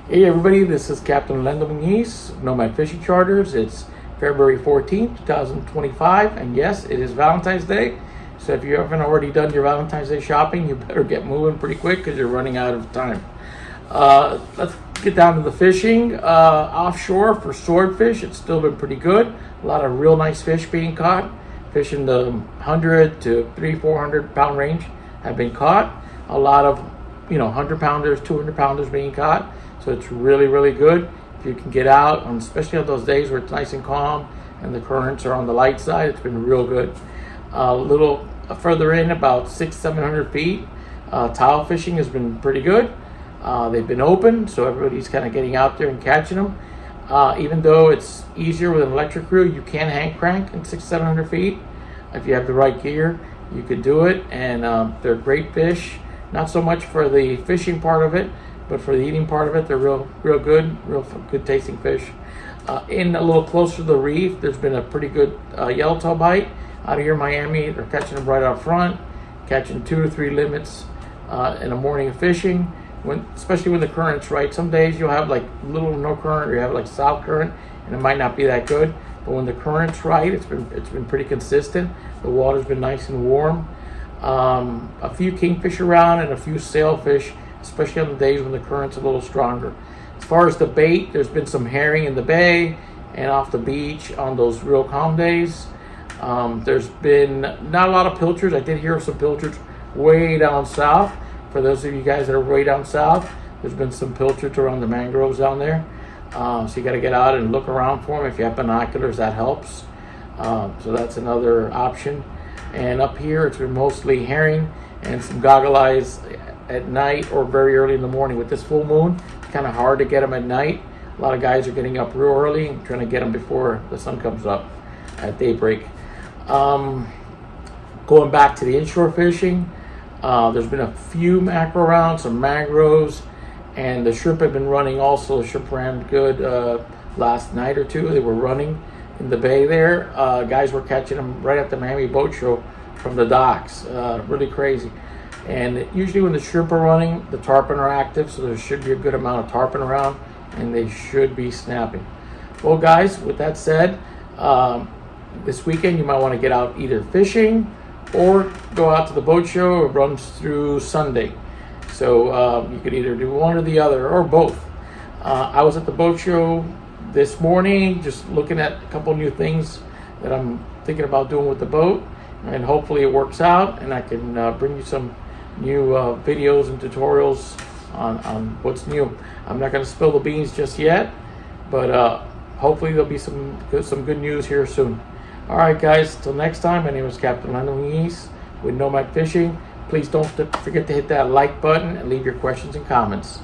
Hey everybody, this is Captain Muniz, Nomad Fishing Charters. It's February 14th, 2025, and yes, it is Valentine's Day. So if you haven't already done your Valentine's Day shopping, you better get moving pretty quick because you're running out of time. Let's get down to the fishing. Offshore for swordfish, it's still been pretty good. A lot of real nice fish being caught. Fish in the 100 to 300-400 pound range have been caught. A lot of 100 pounders, 200 pounders being caught. So it's really, really good if you can get out, especially on those days where it's nice and calm and the currents are on the light side. It's been real good. A little further in, about 600-700 feet, tile fishing has been pretty good. They've been open, so everybody's kind of getting out there and catching them. Even though it's easier with an electric reel, you can hand crank in 600-700 feet. If you have the right gear, you could do it, and they're great fish. Not so much for the fishing part of it, but for the eating part of it, they're real good tasting fish. In a little closer to the reef, there's been a pretty good yellowtail bite out of here in Miami. They're catching them right out front, catching 2 to 3 limits in a morning of fishing. Especially when the current's right. Some days you'll have like little or no current, or you have like south current, and it might not be that good. But when the current's right, it's been pretty consistent. The water's been nice and warm. A few kingfish around and a few sailfish, especially on the days when the current's a little stronger. As far as the bait, there's been some herring in the bay and off the beach on those real calm days. There's been not a lot of pilchards. I did hear of some pilchards way down south. For those of you guys that are way down south, there's been some pilchards around the mangroves down there. So you got to get out and look around for them. If you have binoculars, that helps. So that's another option. And up here, it's been mostly herring and some goggle eyes at night or very early in the morning. With this full moon, it's kind of hard to get them at night. A lot of guys are getting up real early and trying to get them before the sun comes up at daybreak. Going back to the inshore fishing, there's been a few mackerel around, some mangroves, and the shrimp have been running also. The shrimp ran good last night or two. They were running in the bay there. Guys were catching them right at the Miami Boat Show from the docks. Really crazy. And usually when the shrimp are running, the tarpon are active, so there should be a good amount of tarpon around, and they should be snapping. Well, guys, with that said, this weekend you might want to get out either fishing or go out to the boat show. It runs through Sunday. So you could either do one or the other, or both. I was at the boat show this morning, just looking at a couple new things that I'm thinking about doing with the boat, and hopefully it works out, and I can bring you some new videos and tutorials on what's new. I'm not going to spill the beans just yet, but hopefully there'll be some good news here soon. All right, guys, till next time, my name is Captain Muniz with Nomad Fishing. Please don't forget to hit that like button and leave your questions and comments.